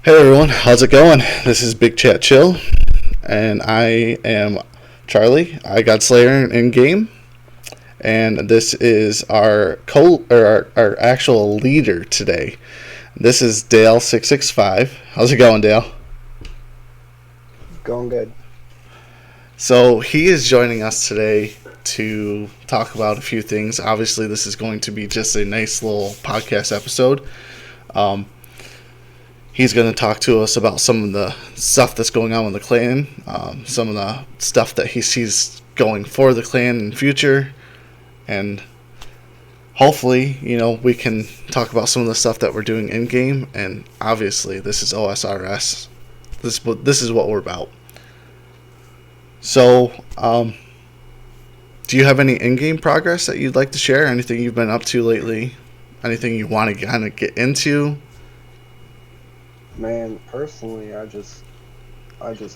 Hey everyone, how's it going? This is Big Chat Chill, and I am Charlie. I got Slayer in game, and this is our actual leader today. This is Dale665. How's it going, Dale? Going good. So he is joining us today to talk about a few things. Obviously, this is going to be just a nice little podcast episode. He's going to talk to us about some of the stuff that's going on with the clan, some of the stuff that he sees going for the clan in the future, and hopefully, we can talk about some of the stuff that we're doing in game. And obviously, this is OSRS. This is what we're about. So, do you have any in-game progress that you'd like to share? Anything you've been up to lately? Anything you want to kind of get into? Man, personally, I just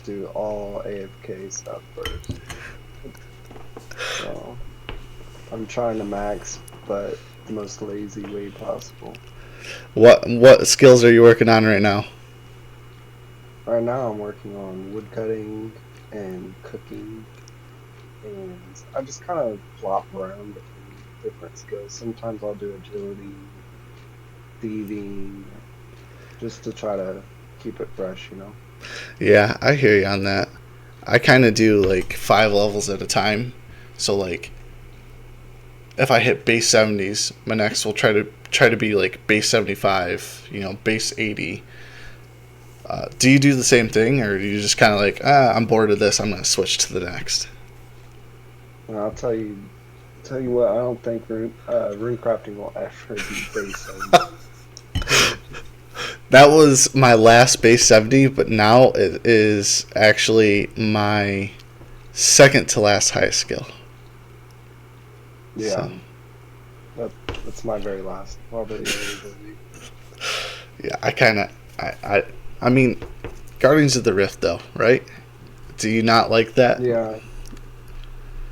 do all AFK stuff first. So I'm trying to max, but the most lazy way possible. What skills are you working on right now? Right now, I'm working on woodcutting and cooking, and I just kind of flop around between different skills. Sometimes I'll do agility, thieving, just to try to keep it fresh, Yeah, I hear you on that. I kind of do like 5 levels at a time. So like, if I hit base 70s, my next will try to be like base 75, base 80. Do you do the same thing, or do you just kind of like, I'm bored of this, I'm gonna switch to the next? And I'll tell you what, I don't think rune crafting will ever be base 70. That was my last base 70, but now it is actually my second to last highest skill. Yeah. So. That's my very last. Yeah, I mean, Guardians of the Rift though, right? Do you not like that? Yeah,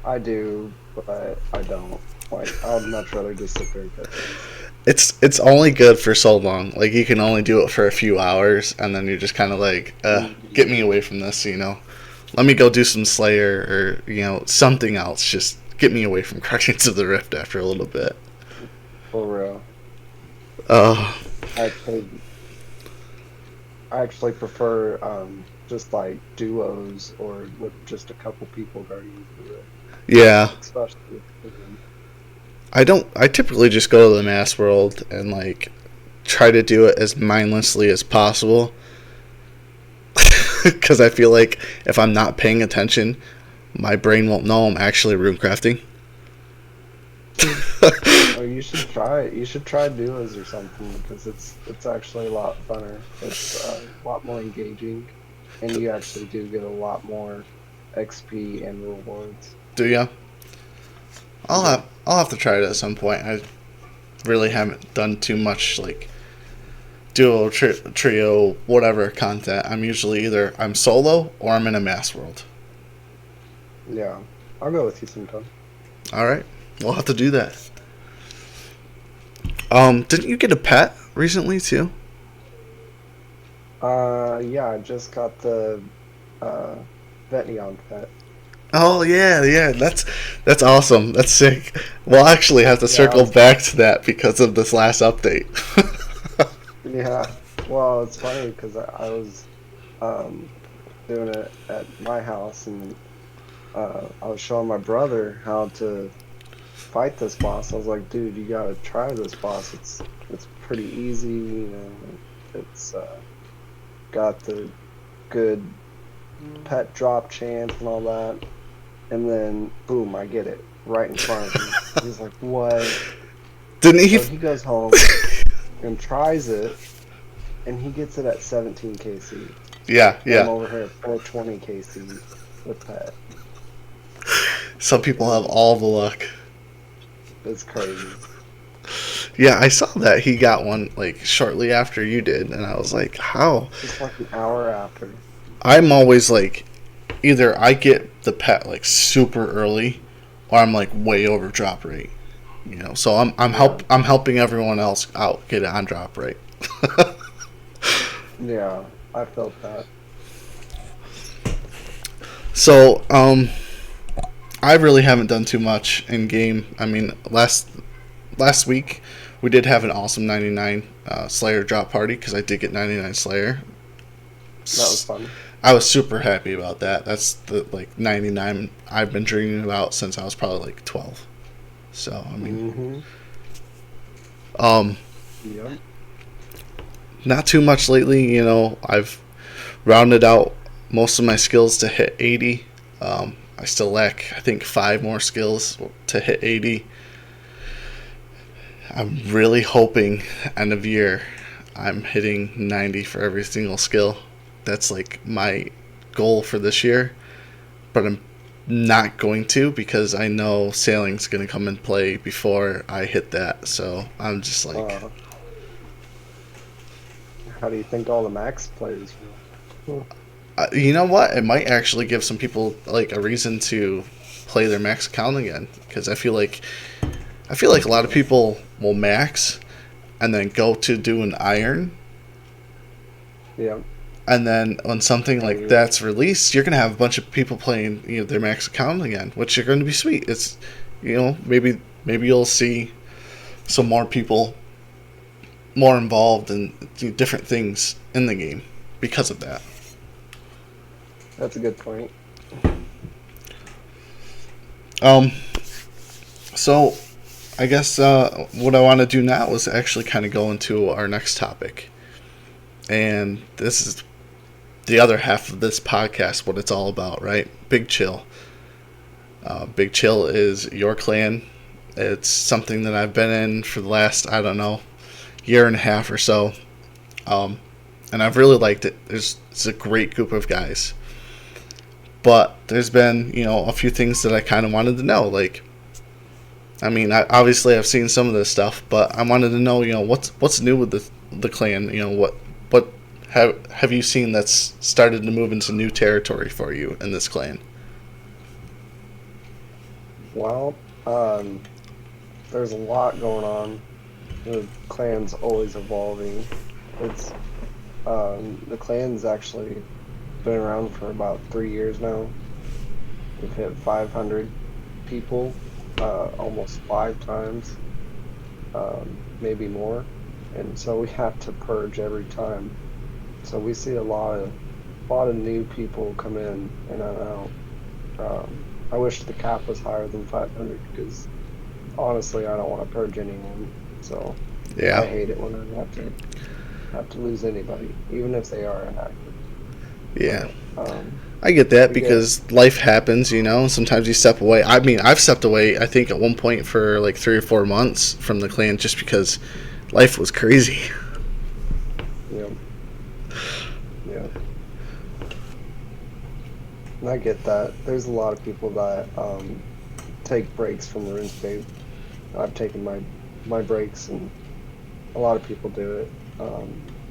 I do, but I don't. Like, I'd much rather just sit there and cut things. It's only good for so long. Like, you can only do it for a few hours, and then you're just kind of like, get me away from this, Let me go do some Slayer or, something else. Just get me away from Guardians of the Rift after a little bit. For real. I actually prefer just like duos or with just a couple people Guardians of the Rift. Yeah. Especially with I typically just go to the mass world and like try to do it as mindlessly as possible. Because I feel like if I'm not paying attention, my brain won't know I'm actually rune crafting. Oh, you should try it. You should try duos or something, because it's actually a lot funner. It's a lot more engaging, and you actually do get a lot more XP and rewards. Do ya? I'll have to try it at some point. I really haven't done too much like duo, trio, whatever content. I'm usually either I'm solo or I'm in a mass world. Yeah, I'll go with you sometime. All right, we'll have to do that. Didn't you get a pet recently too? Yeah, I just got the Vetneon pet. Oh yeah, that's awesome. That's sick. We'll actually have to circle back to that because of this last update. Yeah, well, it's funny because I was doing it at my house, and I was showing my brother how to fight this boss. I was like, dude, you gotta try this boss. It's pretty easy, It's got the good pet drop chance and all that. And then, boom, I get it right in front of him. He's like, what? Didn't he? So he goes home and tries it, and he gets it at 17 KC. Yeah. I'm over here at 420 KC with pet. Some people have all the luck. It's crazy. Yeah, I saw that he got one like shortly after you did, and I was like, how? Just like an hour after. I'm always like, either I get the pet like super early, or I'm like way over drop rate. So I'm helping everyone else out get it on drop rate. Yeah, I felt that. So, I really haven't done too much in game. I mean, last week we did have an awesome 99 Slayer drop party because I did get 99 Slayer. That was fun. I was super happy about that. That's the like 99 I've been dreaming about since I was probably like 12. So I mean, Mm-hmm. um, Yep. not too much lately. You know, I've rounded out most of my skills to hit 80. I still lack, I think, 5 more skills to hit 80. I'm really hoping end of year I'm hitting 90 for every single skill. That's like my goal for this year. But I'm not going to because I know sailing's going to come in play before I hit that. So I'm just like, Uh, how do you think all the max players feel? you know what? It might actually give some people like a reason to play their max account again because I feel like a lot of people will max and then go to do an iron, Yeah. and then when something And like you, that's released, you're gonna have a bunch of people playing their max account again, which are going to be sweet. It's maybe you'll see some more people more involved in different things in the game because of that. that's a good point. Um, so I guess what I want to do now is actually kind of go into our next topic, and this is the other half of this podcast, what it's all about, right? Big Chill. Big Chill is your clan. It's something that I've been in for the last, I don't know, year and a half or so. Um, and I've really liked it. It's a great group of guys. But there's been, a few things that I kind of wanted to know. Like, I mean, obviously I've seen some of this stuff, but I wanted to know, what's new with the clan. What have you seen that's started to move into new territory for you in this clan? Well, there's a lot going on. The clan's always evolving. It's the clan's actually been around for about 3 years now. We've hit 500 people, almost 5 times, maybe more. And so we have to purge every time. So we see a lot of new people come in and out. I wish the cap was higher than 500 because honestly, I don't want to purge anyone. So I Yeah, hate it when I have to lose anybody, even if they are inactive. yeah. But I get that we get because life happens, Sometimes you step away. I mean, I've stepped away, I think, at one point for like 3 or 4 months from the clan just because life was crazy. you know yeah, and I get that. There's a lot of people that take breaks from RuneScape. I've taken my breaks, and a lot of people do it.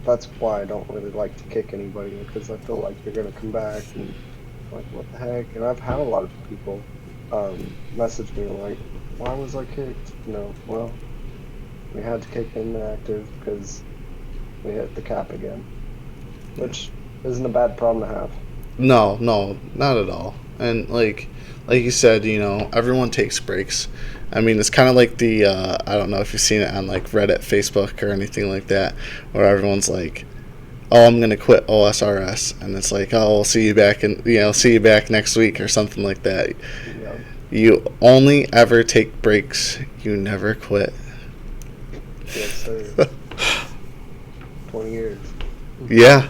That's why I don't really like to kick anybody because I feel like they're gonna come back and like what the heck. And I've had a lot of people message me like, "Why was I kicked?" Well, we had to kick inactive because we hit the cap again, Yeah. which isn't a bad problem to have. No, no, not at all. And like you said, everyone takes breaks. I mean, it's kind of like the I don't know if you've seen it on like Reddit, Facebook, or anything like that, where everyone's like, "Oh, I'm gonna quit OSRS," and it's like, "Oh, we'll see you back and see you back next week," or something like that. Yeah, You only ever take breaks. You never quit. yes, sir. 20 years. Yeah,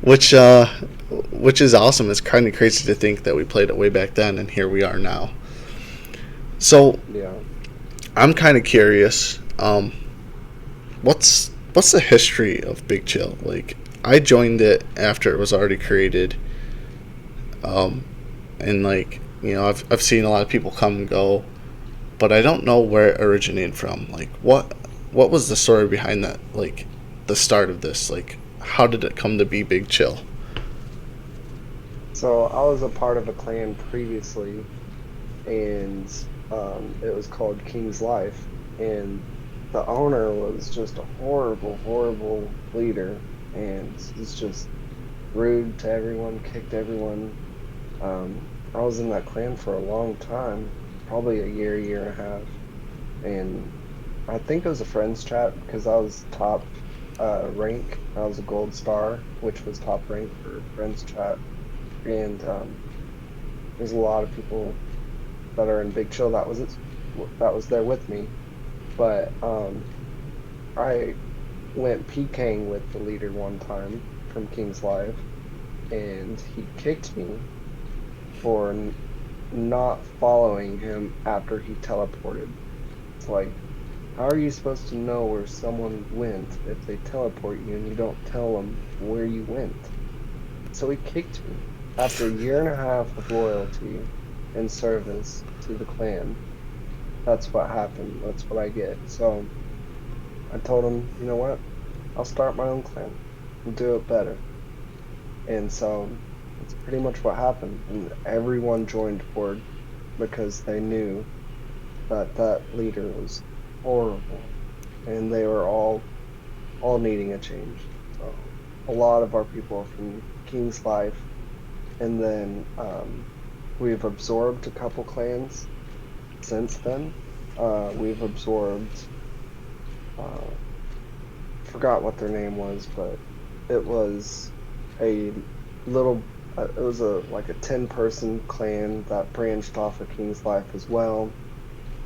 which which is awesome. It's kind of crazy to think that we played it way back then, and here we are now. So Yeah. I'm kind of curious. What's the history of Big Chill? Like, I joined it after it was already created, um, and like I've seen a lot of people come and go, but I don't know where it originated from. Like, what was the story behind that? Like, the start of this. Like, how did it come to be Big Chill? So I was a part of a clan previously, and it was called King's Life, and the owner was just a horrible, horrible leader. and he's just rude to everyone, kicked everyone. I was in that clan for a long time, probably a year and a half, and I think it was a friends chat because I was top rank. I was a gold star, which was top rank for friends chat, and there's a lot of people that are in Big Chill that was there with me, but I went PKing with the leader one time from King's Live, and he kicked me for not following him after he teleported. It's like, how are you supposed to know where someone went if they teleport you and you don't tell them where you went? So he kicked me after a year and a half of loyalty and service to the clan. That's what happened. That's what I get. So I told him, you know what? I'll start my own clan and do it better. And so that's pretty much what happened. And everyone joined board because they knew that that leader was horrible, and they were all needing a change. So a lot of our people are from King's Life, and then we've absorbed a couple clans since then. We've absorbed, forgot what their name was, but it was a little, it was like a 10-person clan that branched off of King's Life as well,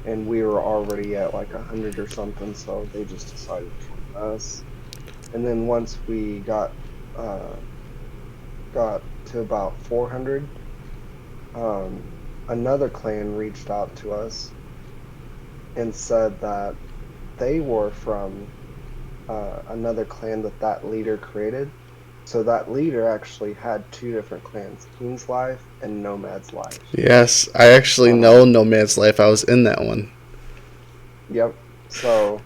and we were already at like 100 or something, so they just decided to join us. And then once we got to about 400, another clan reached out to us and said that they were from another clan that leader created. So that leader actually had two different clans, King's Life and Nomad's Life. Yes, I actually know Nomad's Life. I was in that one. Yep. So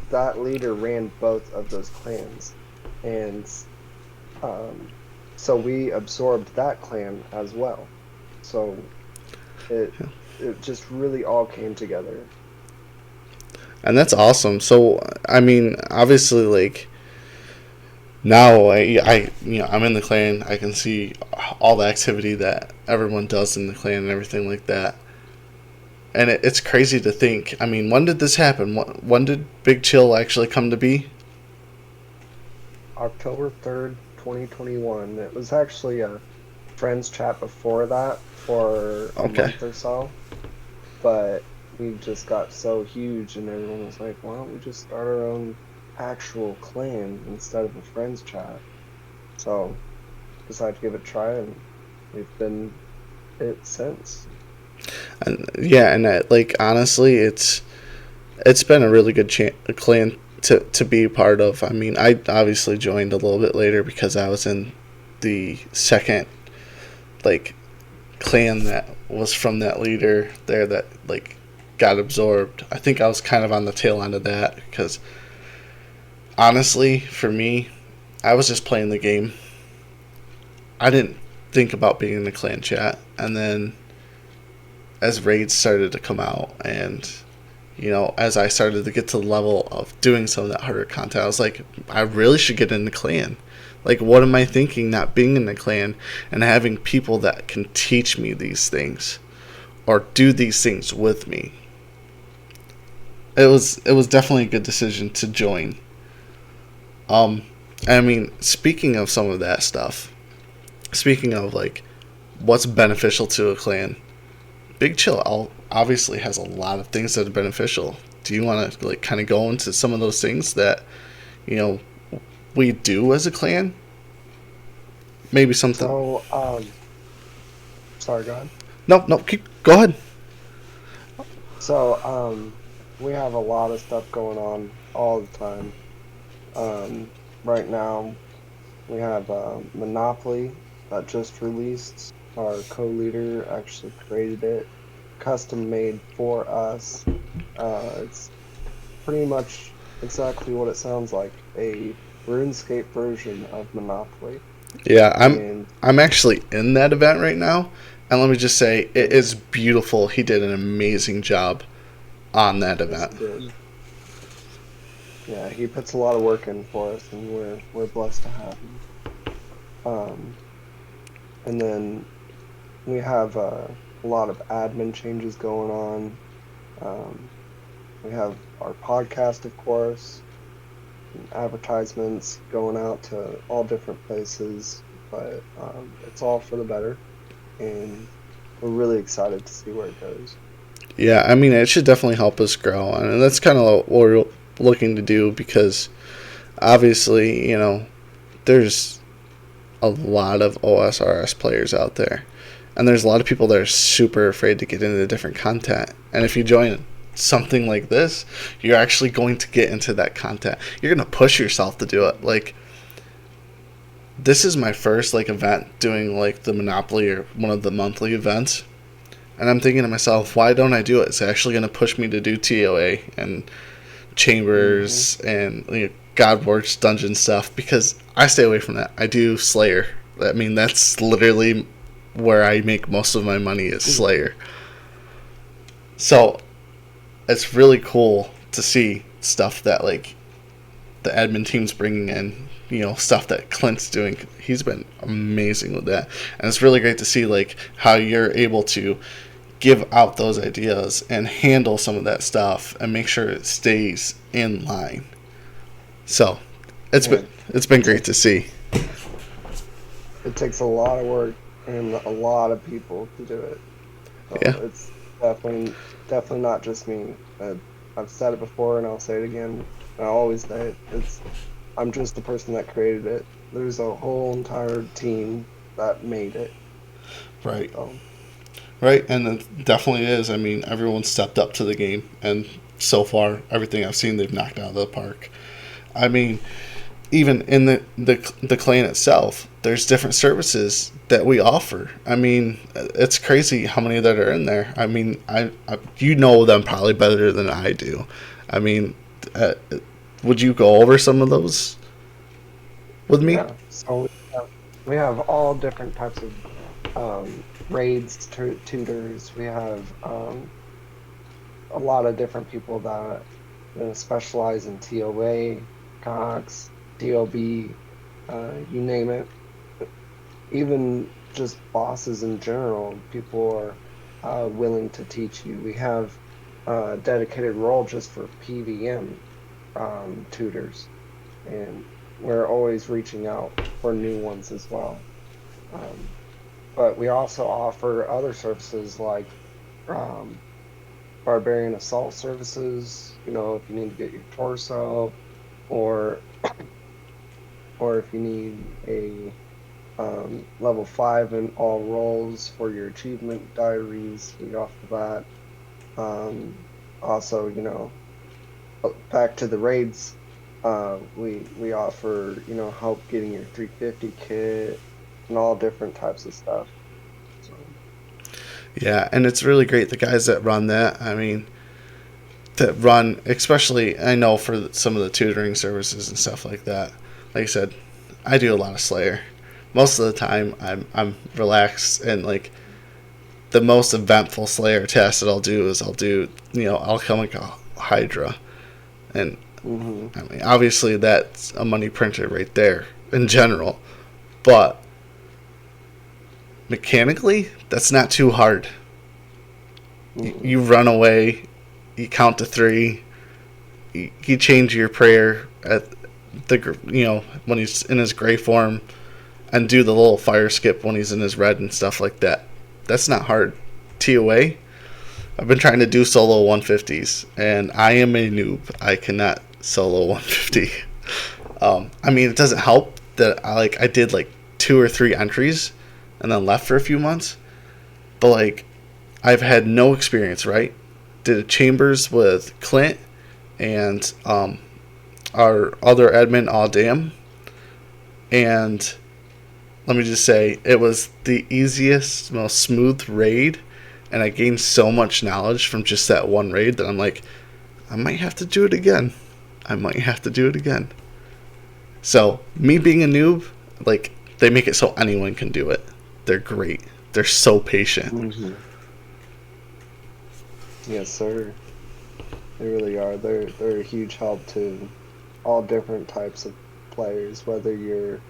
that leader ran both of those clans, and so we absorbed that clan as well. So it just really all came together. And that's awesome. So I mean, obviously, like, now I I'm in the clan. I can see all the activity that everyone does in the clan and everything like that. And it's crazy to think. I mean, when did this happen? When did Big Chill actually come to be? October 3rd, 2021. It was actually a friends chat before that for a month or so. But we just got so huge, and everyone was like, why don't we just start our own actual clan instead of a friends chat? So decided to give it a try, and we've been it since. And yeah, and like, honestly, it's been a really good clan to be a part of. I mean, I obviously joined a little bit later because I was in the second, like, clan that was from that leader there that, like, got absorbed. I think I was kind of on the tail end of that because, honestly, for me, I was just playing the game. I didn't think about being in the clan chat. And then as raids started to come out, and as I started to get to the level of doing some of that harder content, I was like, I really should get in the clan. Like, what am I thinking not being in the clan and having people that can teach me these things or do these things with me? It was definitely a good decision to join. I mean, speaking of some of that stuff, speaking of, like, what's beneficial to a clan, Big Chill obviously has a lot of things that are beneficial. Do you want to, like, kind of go into some of those things that we do as a clan? Maybe something. So sorry, go ahead. No, go ahead. So we have a lot of stuff going on all the time. Right now we have Monopoly that just released. Our co-leader actually created it, custom made for us. It's pretty much exactly what it sounds like, a RuneScape version of Monopoly. Yeah, I'm actually in that event right now, and let me just say, it is beautiful. He did an amazing job on that event. Yeah, he puts a lot of work in for us, and we're blessed to have him. Um, and then we have a lot of admin changes going on. Um, we have our podcast, of course, and advertisements going out to all different places, but it's all for the better, and we're really excited to see where it goes. Yeah, I mean, it should definitely help us grow, and that's kind of what we're looking to do because obviously, there's a lot of OSRS players out there, and there's a lot of people that are super afraid to get into different content. And if you join something like this, you're actually going to get into that content. You're going to push yourself to do it. Like, this is my first event doing the Monopoly or one of the monthly events. And I'm thinking to myself, why don't I do it? It's actually going to push me to do TOA and Chambers and God Wars dungeon stuff because I stay away from that. I do Slayer. I mean, that's literally where I make most of my money is Slayer. So it's really cool to see stuff that the admin team's bringing in. Stuff that Clint's doing. He's been amazing with that, and it's really great to see how you're able to give out those ideas and handle some of that stuff and make sure it stays in line. So it's been great to see. It takes a lot of work and a lot of people to do it. So Yeah. it's definitely not just me. I've said it before and I'll say it again. I always say it. I'm just the person that created it. There's a whole entire team that made it. Right. So. Right, and it definitely is. I mean, everyone stepped up to the game, and so far, everything I've seen, they've knocked out of the park. I mean, even in the clan itself, there's different services that we offer. I mean, it's crazy how many that are in there. I mean, I you know them probably better than I do. I mean, would you go over some of those with me? Yeah, so we have all different types of raids, tutors. We have a lot of different people that specialize in TOA, Cox, DLB, you name it. Even just bosses in general, people are willing to teach you. We have a dedicated role just for PVM tutors, and we're always reaching out for new ones as well. But we also offer other services like barbarian assault services. If you need to get your torso, or if you need a level 5 in all roles for your achievement diaries, we offer that. Also, back to the raids, we offer help getting your 350 kit and all different types of stuff. So. Yeah, and it's really great the guys that run that. I mean, that run, especially I know for some of the tutoring services and stuff like that. Like I said, I do a lot of Slayer. Most of the time, I'm relaxed and the most eventful Slayer test that I'll do is I'll come a Hydra, and I mean obviously that's a money printer right there in general, but mechanically that's not too hard. You run away, you count to 3, you change your prayer at when he's in his gray form, and do the little fire skip when he's in his red and stuff like that. That's not hard. TOA, I've been trying to do solo 150s, and I am a noob. I cannot solo 150. I mean, it doesn't help that I did 2 or 3 entries, and then left for a few months. But I've had no experience. Right? Did a Chambers with Clint and our other admin, Damn, and let me just say, it was the easiest, most smooth raid, and I gained so much knowledge from just that one raid that I'm I might have to do it again. So, me being a noob, they make it so anyone can do it. They're great. They're so patient. Yes, sir. They really are. They're a huge help too. all different types of players, whether you're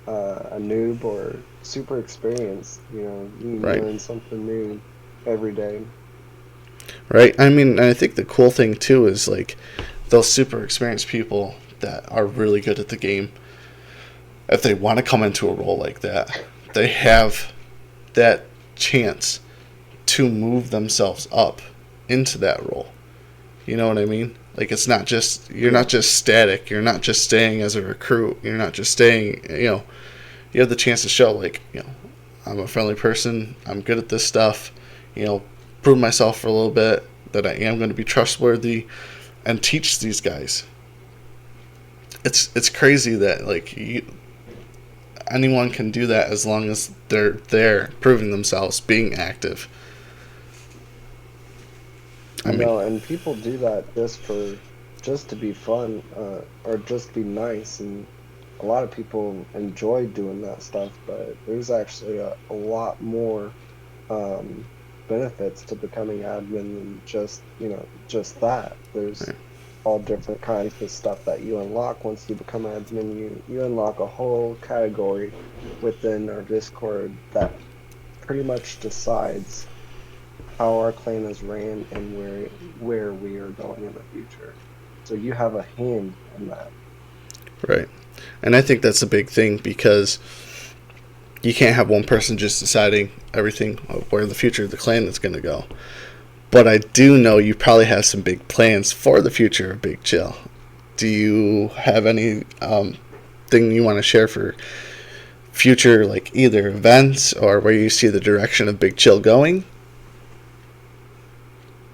a noob or super experienced. You know, you Right. learn something new every day. Right. I mean, I think the cool thing too is like those super experienced people that are really good at the game. If they want to come into a role like that, they have that chance to move themselves up into that role. You know what I mean? Like it's not just you're not Yeah. just static. You're not just staying as a recruit. You're not just staying. You have the chance to show like I'm a friendly person. I'm good at this stuff. Prove myself for a little bit that I am going to be trustworthy and teach these guys. It's crazy that anyone can do that as long as they're there proving themselves, being active. I You mean, know, and people do that just to be fun, or just be nice, and a lot of people enjoy doing that stuff, but there's actually a lot more um, benefits to becoming admin than just that. There's all different kinds of stuff that you unlock once you become admin. You unlock a whole category within our Discord that pretty much decides how our clan is ran and where we are going in the future. So you have a hand in that. right. And I think that's a big thing because you can't have one person just deciding everything of where the future of the clan is going to go. But I do know you probably have some big plans for the future of Big Chill. Do you have any thing you want to share for future, like either events or where you see the direction of Big Chill going?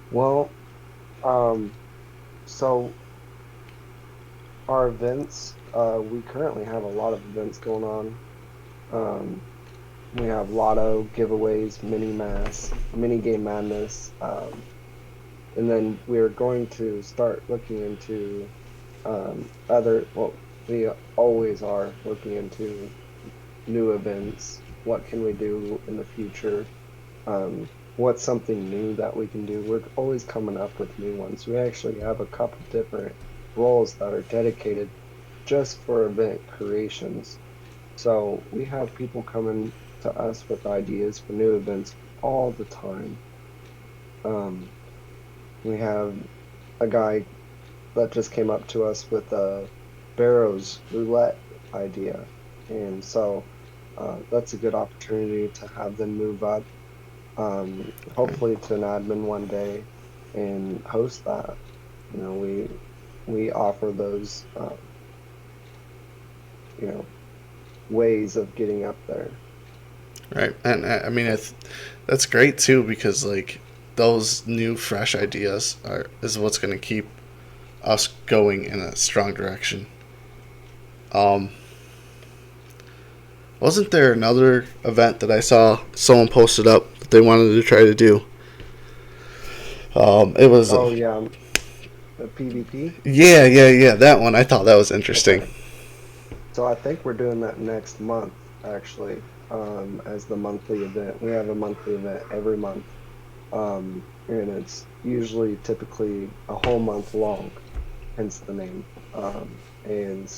Well, um, so our events, we currently have a lot of events going on. Um, we have lotto giveaways, mini game madness, and then we're going to start looking into well, we always are looking into new events. What can we do in the future? What's something new that we can do? We're always coming up with new ones. We actually have a couple different roles that are dedicated just for event creations. So we have people coming to us with ideas for new events all the time. Um, we have a guy that just came up to us with a Barrows roulette idea. And so that's a good opportunity to have them move up, hopefully to an admin one day and host that. You know, we offer those, you know, ways of getting up there. Right. And I mean, that's great too because like those new, fresh ideas is what's going to keep us going in a strong direction. Um, wasn't there another event that I saw someone posted up that they wanted to try to do? It was Oh yeah, the PvP. yeah, that one. I thought that was interesting. Okay. So I think we're doing that next month, actually, as the monthly event. We have a monthly event every month, and it's usually typically a whole month long, hence the name. And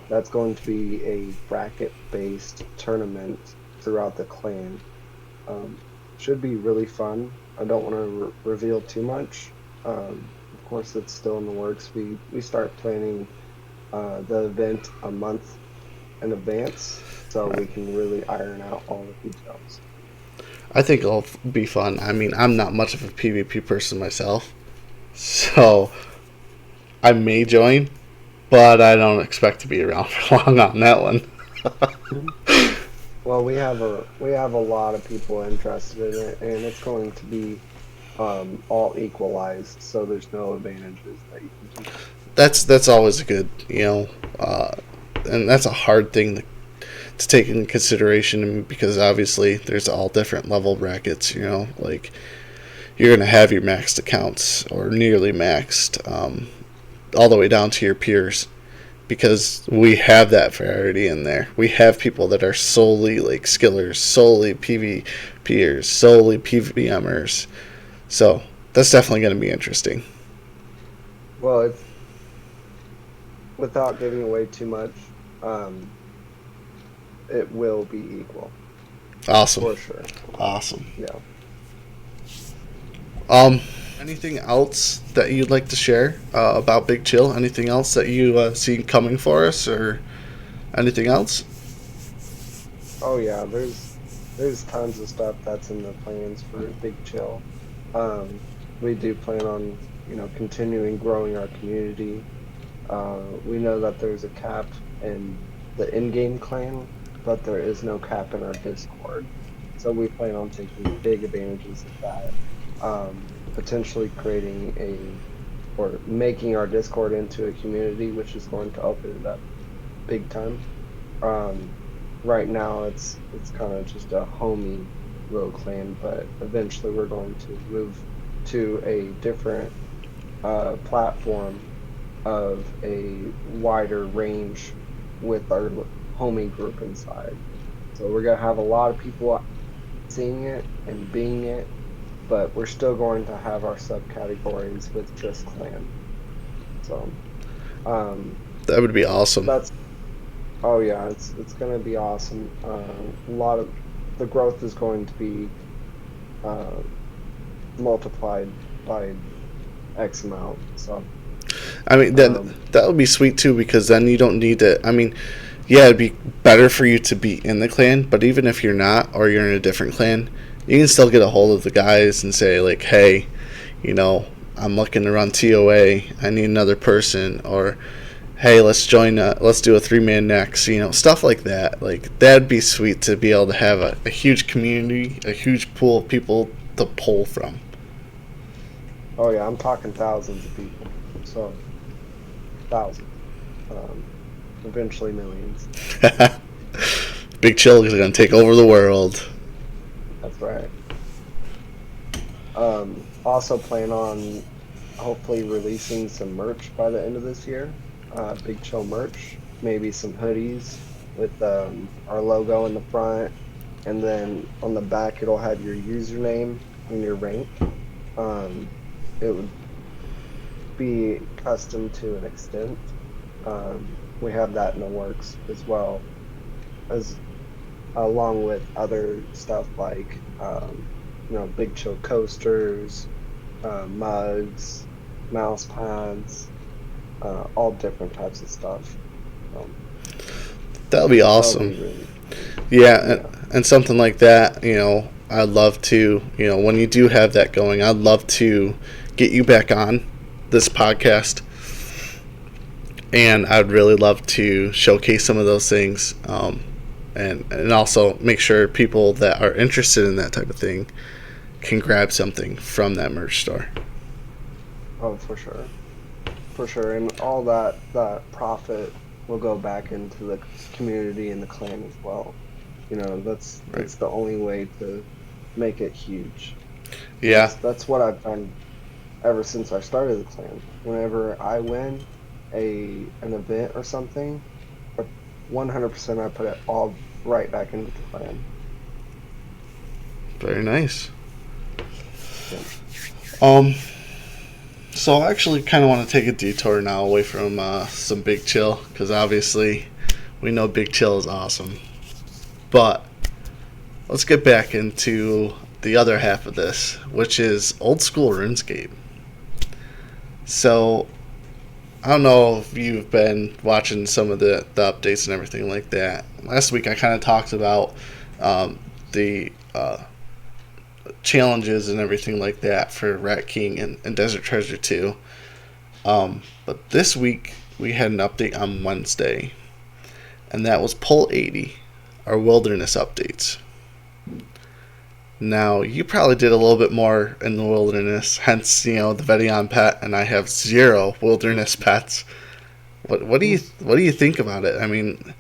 that's going to be a bracket-based tournament throughout the clan. Um, should be really fun. I don't want to reveal too much. Of course, it's still in the works. We start planning the event a month in advance so we can really iron out all the details. I think it'll be fun. I mean, I'm not much of a PvP person myself, so I may join, but I don't expect to be around for long on that one. Well, we have a lot of people interested in it, and it's going to be all equalized, so there's no advantages that you can keep. That's always a good, and that's a hard thing to take into consideration because obviously there's all different level brackets. Like you're gonna have your maxed accounts or nearly maxed, all the way down to your peers. Because we have that variety in there. We have people that are solely like skillers, solely PvPers, solely PvMers. So that's definitely going to be interesting. Well, without giving away too much, um, it will be equal Awesome. for sure. Awesome. Yeah. Anything else that you'd like to share about Big Chill? Anything else that you see coming for us, or anything else? Oh yeah, there's tons of stuff that's in the plans for Big Chill. We do plan on, continuing growing our community. We know that there's a cap in the in-game clan, but there is no cap in our Discord. So we plan on taking big advantages of that. Potentially creating or making our Discord into a community, which is going to open it up big time. Um, right now it's kind of just a homey little clan, but eventually we're going to move to a different platform of a wider range with our homie group inside. So we're gonna have a lot of people seeing it and being it, but we're still going to have our subcategories with just clan. So um, That would be awesome. that's oh yeah, it's gonna be awesome. A lot of the growth is going to be uh, multiplied by X amount. So I mean, um, that would be sweet too, because then you don't need to. I mean, yeah, it'd be better for you to be in the clan, but even if you're not, or you're in a different clan, you can still get a hold of the guys and say like, hey, you know, I'm looking to run TOA. I need another person, or hey, let's do a 3-man next. You know, stuff like that. Like that'd be sweet to be able to have a huge community, a huge pool of people to pull from. oh yeah, I'm talking thousands of people. So thousands. Um, eventually millions. Big Chill is gonna take over the world. That's right. Also plan on hopefully releasing some merch by the end of this year. Big Chill merch, maybe some hoodies with our logo in the front, and then on the back it'll have your username and your rank. Um, it would be custom to an extent. We have that in the works as well, as along with other stuff like Big Chill coasters, mugs, mouse pads, all different types of stuff. Um, That'll be that'll be awesome. really, Yeah, yeah. and something like that, you know, I'd love to, you know, when you do have that going, I'd love to get you back on this podcast, and I'd really love to showcase some of those things, and also make sure people that are interested in that type of thing can grab something from that merch store. Oh, for sure, and all that profit will go back into the community and the clan as well. Right. That's the only way to make it huge. Yeah. That's what I've done ever since I started the clan. Whenever I win an event or something, 100% I put it all right back into the clan. Very nice. Yeah. Um, so I actually kind of want to take a detour now away from some Big Chill, because obviously we know Big Chill is awesome. But let's get back into the other half of this, which is old school RuneScape. So I don't know if you've been watching some of the updates and everything like that. Last week I kind of talked about the challenges and everything like that for Rat King and Desert Treasure 2. But this week we had an update on Wednesday, and that was Poll 80, our wilderness updates. Now, you probably did a little bit more in the wilderness, hence, you know, the Vedion pet, and I have 0 wilderness pets. What do you think about it? I mean,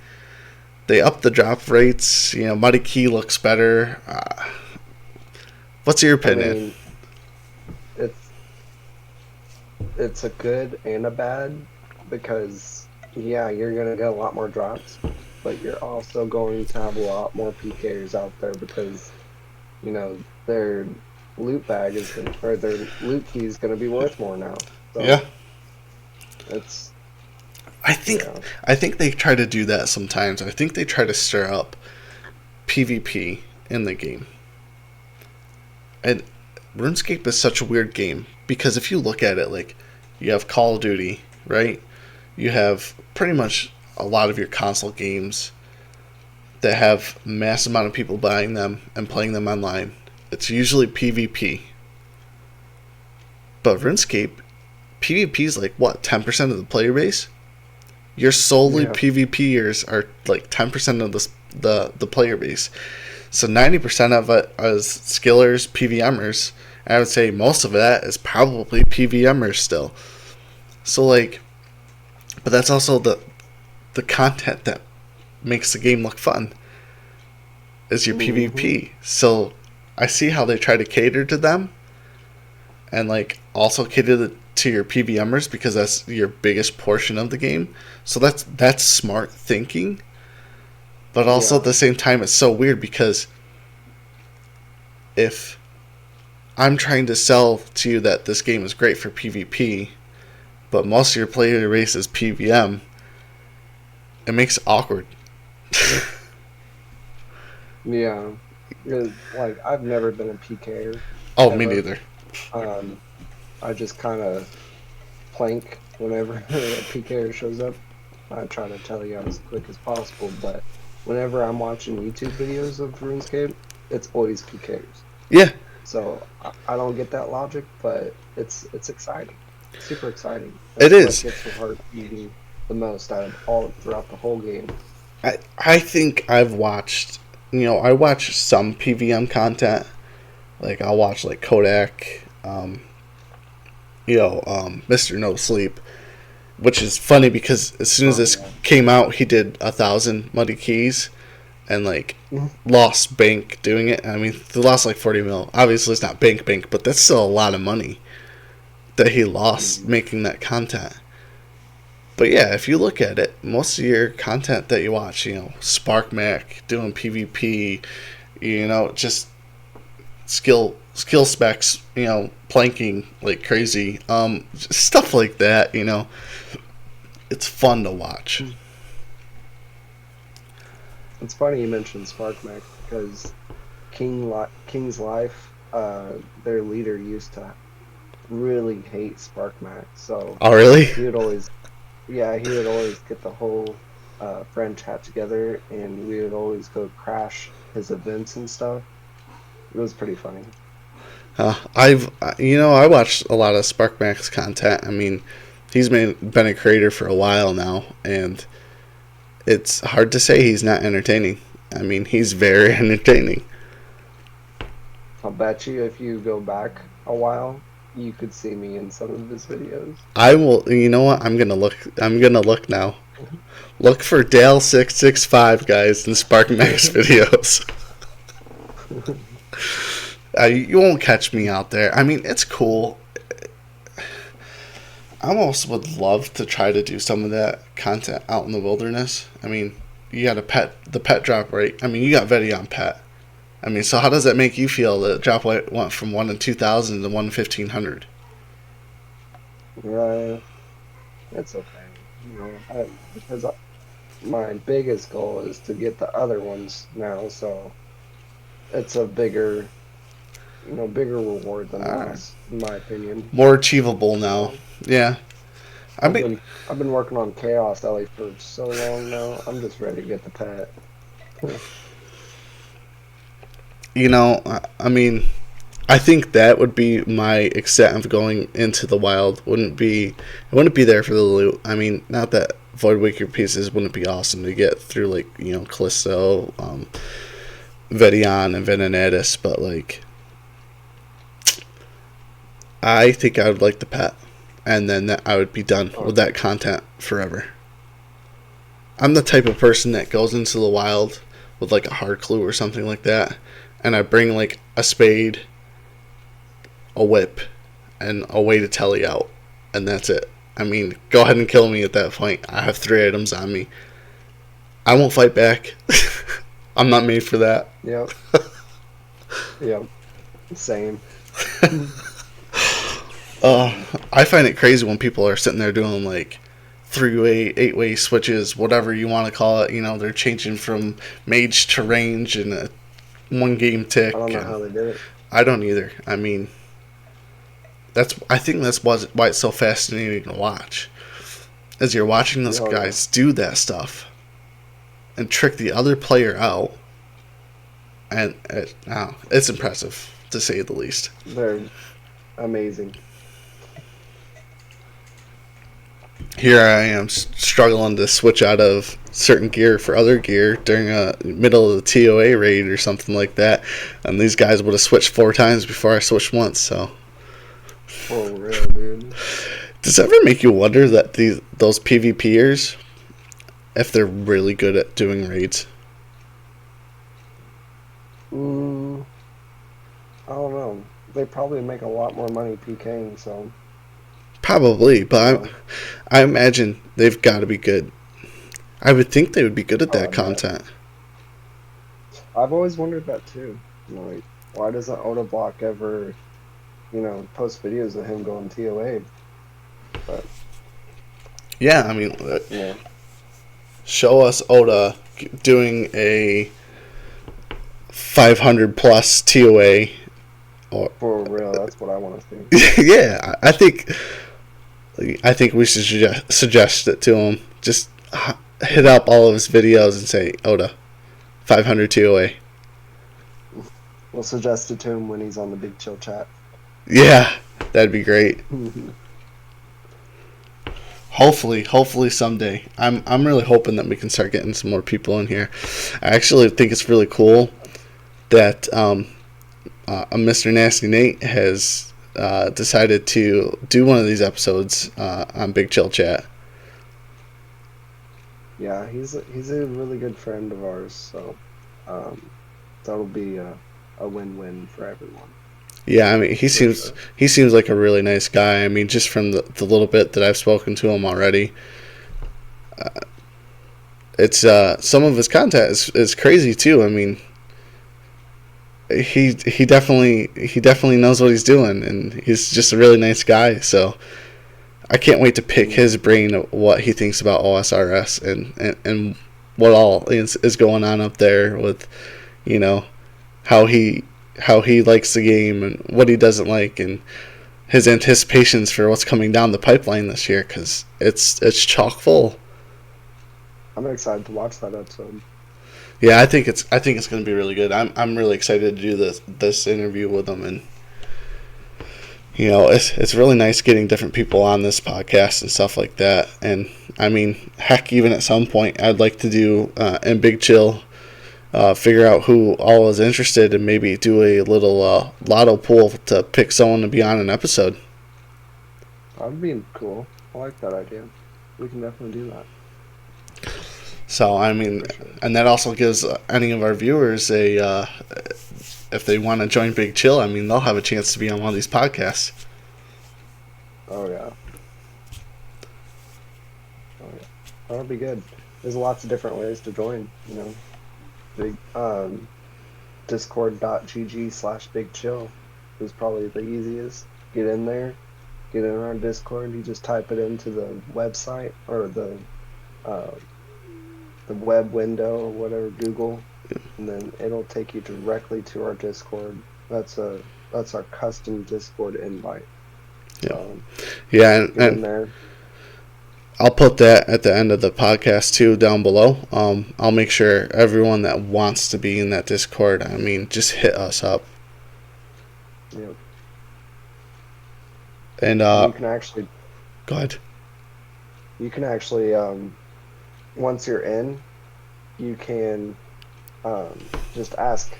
they upped the drop rates. You know, Muddy Key looks better. What's your I opinion? mean, it's it's a good and a bad because yeah, you're gonna get a lot more drops, but you're also going to have a lot more PKers out there because their loot bag is gonna or their loot key is gonna be worth more now. Yeah, So it's I think Yeah. I think they try to do that sometimes. I think they try to stir up PvP in the game. And RuneScape is such a weird game because if you look at it, like, you have Call of Duty, right? You have pretty much a lot of your console games that have mass amount of people buying them and playing them online. It's usually PvP. But RuneScape, PvP is like what, 10% of the player base? Your solely Yeah. PvPers are like 10% of the player base. So 90% of it is skillers, PVMers. And I would say most of that is probably PVMers still. So like, but that's also the content that makes the game look fun is your Mm-hmm. PvP. So I see how they try to cater to them and like also cater to your PVMers because that's your biggest portion of the game. So that's smart thinking. But also at Yeah. the same time it's so weird because if I'm trying to sell to you that this game is great for PvP, but most of your player base is PVM, it makes it awkward. Yeah. Like I've never been a PKer Oh, me ever. neither. Um, I just kind of plank whenever a PKer shows up. I try to tell you as quick as possible, but whenever I'm watching YouTube videos of RuneScape, it's always PKers. Yeah, So I don't get that logic, but it's exciting, super exciting. it That's what is. gets your heart beating the most out of all throughout the whole game. I think I've watched, I watch some PVM content. Like I'll watch like Kodak, Mr. No Sleep, which is funny because as soon as Oh this yeah. came out, he did 1,000 muddy keys and like Mhm. lost bank doing it. I mean, he lost like 40 mil. Obviously, it's not bank, but that's still a lot of money that he lost Mhm. making that content. But yeah, if you look at it, most of your content that you watch, Spark Mac doing PvP, just skill specs, planking like crazy, just stuff like that. It's fun to watch. It's funny you mentioned Spark Mac because King's Life, their leader used to really hate Spark Mac. So Oh, really? he would always, yeah, he would always get the whole friend chat together, and we would always go crash his events and stuff. It was pretty funny. I watched a lot of Spark Max content. I mean, been a creator for a while now, and it's hard to say he's not entertaining. I mean, he's very entertaining. I'll bet you if you go back a while, you could see me in some of his videos. I will. You know what? I'm gonna look. I'm gonna look now. Look for Dale665 guys in Spark Max videos. You won't catch me out there. I mean, it's cool. I almost would love to try to do some of that content out in the wilderness. I mean, you got the pet drop rate. I mean, you got Vedi on pet. I mean, so how does that make you feel that drop rate went from 1 in 2,000 to 1 in 1,500? Yeah, it's okay. Because my biggest goal is to get the other ones now, so it's a bigger reward than Alright. loss, in my opinion. More achievable now. Um, Yeah. I I've mean, been working on Chaos Ellie for so long now. I'm just ready to get the pet. I mean, I think that would be my extent of going into the wild. It wouldn't be there for the loot. I mean, not that Voidwaker pieces wouldn't be awesome to get through, like, Callisto, Vedion, and Venenatus, but like, I think I would like the pet, and then I would be done Oh, with that content forever. I'm the type of person that goes into the wild with like a hard clue or something like that, and I bring like a spade, a whip, and a way to telly out, and that's it. I mean, go ahead and kill me at that point. I have 3 items on me. I won't fight back. I'm not made for that. yep, yep, same. I find it crazy when people are sitting there doing like 3-way, 8-way switches, whatever you want to call it. You know, they're changing from mage to range in a one game tick. I don't know how they did it. I don't either. I mean, I think that's why it's so fascinating to watch. As you're watching those guys do that stuff and trick the other player out, and it's impressive to say the least. They're amazing. Here I am struggling to switch out of certain gear for other gear during a middle of the TOA raid or something like that, and these guys would have switched 4 times before I switched once. So, for real, dude. Does it ever make you wonder that those PvPers, if they're really good at doing raids? I don't know. They probably make a lot more money PKing, so. Probably, but I imagine they've got to be good. I would think they would be good at that content. I've always wondered that too. Like, why doesn't Otoblock ever, post videos of him going TOA? But yeah, I mean, show us Oda doing a 500 plus TOA. For real, that's what I want to see. Yeah, I think we should suggest it to him. Just hit up all of his videos and say, Oda, 500 TOA. We'll suggest it to him when he's on the Big Chill Chat. Yeah, that'd be great. Hopefully someday. I'm really hoping that we can start getting some more people in here. I actually think it's really cool that Mr. Nasty Nate has decided to do one of these episodes on Big Chill Chat. Yeah, he's a really good friend of ours, so that'll be a win-win for everyone. Yeah, I mean, he seems like a really nice guy. I mean, just from the little bit that I've spoken to him already, it's some of his content is crazy too. I mean, he definitely knows what he's doing, and he's just a really nice guy. So I can't wait to pick his brain of what he thinks about OSRS and what all is going on up there with, how he likes the game and what he doesn't like, and his anticipations for what's coming down the pipeline this year, because it's chock full. I'm excited to watch that episode. Yeah, I think it's going to be really good. I'm really excited to do this interview with him, and it's really nice getting different people on this podcast and stuff like that. And I mean, heck, even at some point, I'd like to do in Big Chill. Figure out who all is interested and maybe do a little lotto pool to pick someone to be on an episode. That would be cool. I like that idea. We can definitely do that. So, I mean, and that also gives any of our viewers if they want to join Big Chill, I mean, they'll have a chance to be on one of these podcasts. Oh, yeah. That'll be good. There's lots of different ways to join, Big discord.gg/bigchill is probably the easiest. Get in there, get in our Discord. You just type it into the website or the web window or whatever, Google, and then it'll take you directly to our Discord. That's our custom Discord invite. Yeah, yeah, and in there. I'll put that at the end of the podcast too, down below. I'll make sure everyone that wants to be in that Discord, I mean, just hit us up. Yep. And you can actually go ahead. You can actually once you're in, you can just ask,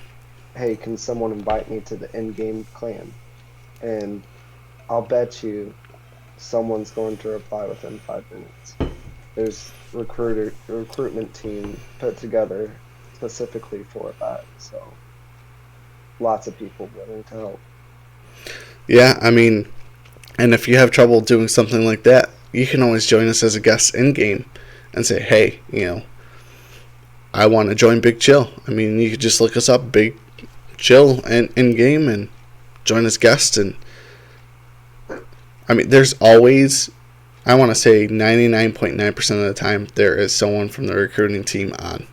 hey, can someone invite me to the in-game clan? And I'll bet you someone's going to reply within 5 minutes. There's recruitment team put together specifically for that, so lots of people willing to help. Yeah, I mean, and if you have trouble doing something like that, you can always join us as a guest in game and say, hey, I want to join Big Chill. I mean, you could just look us up, Big Chill, and in game, and join as guests. And I mean, there's always I want to say 99.9% of the time there is someone from the recruiting team on.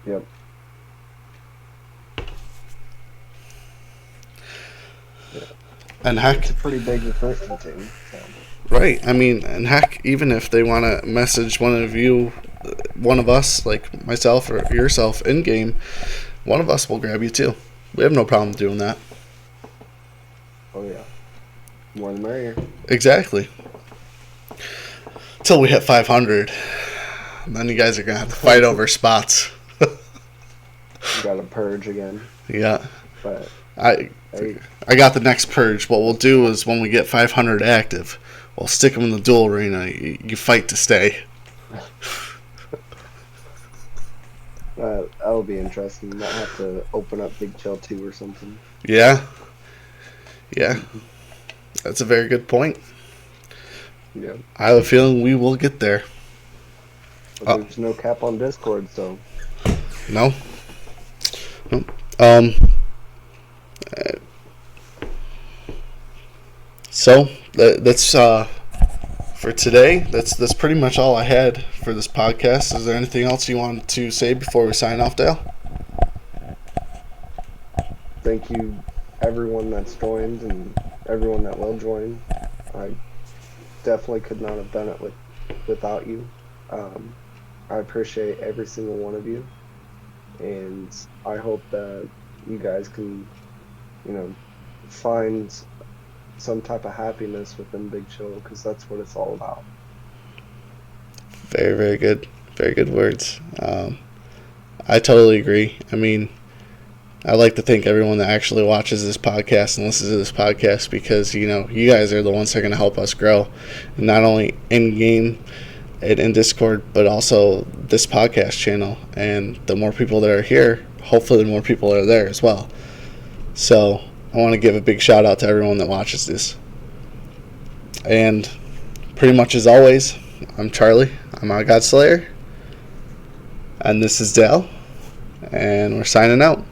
Yep. And heck, it's a pretty big recruitment team. So. Right. I mean, and heck, even if they want to message one of us, like myself or yourself in game, one of us will grab you too. We have no problem doing that. Oh yeah, more the merrier. Exactly. Till we hit 500, and then you guys are gonna have to fight over spots. You got to purge again. Yeah. But I got the next purge. What we'll do is when we get 500 active, we'll stick them in the duel arena. You fight to stay. That'll be interesting. Might have to open up Big Chill 2 or something. Yeah. That's a very good point. Yeah. I have a feeling we will get there. But there's no cap on Discord, so. No. So that's for today. That's pretty much all I had for this podcast. Is there anything else you wanted to say before we sign off, Dale? Thank you, everyone that's joined and everyone that will join. I definitely could not have done it without you. I appreciate every single one of you, and I hope that you guys can, find some type of happiness within Big Chill, because that's what it's all about. Very, very good. Very good words. I totally agree. I mean, I like to thank everyone that actually watches this podcast and listens to this podcast, because, you guys are the ones that are going to help us grow, not only in-game and in Discord, but also this podcast channel. And the more people that are here, hopefully the more people are there as well. So I want to give a big shout out to everyone that watches this. And pretty much as always, I'm Charlie. I'm our God Slayer. And this is Dale. And we're signing out.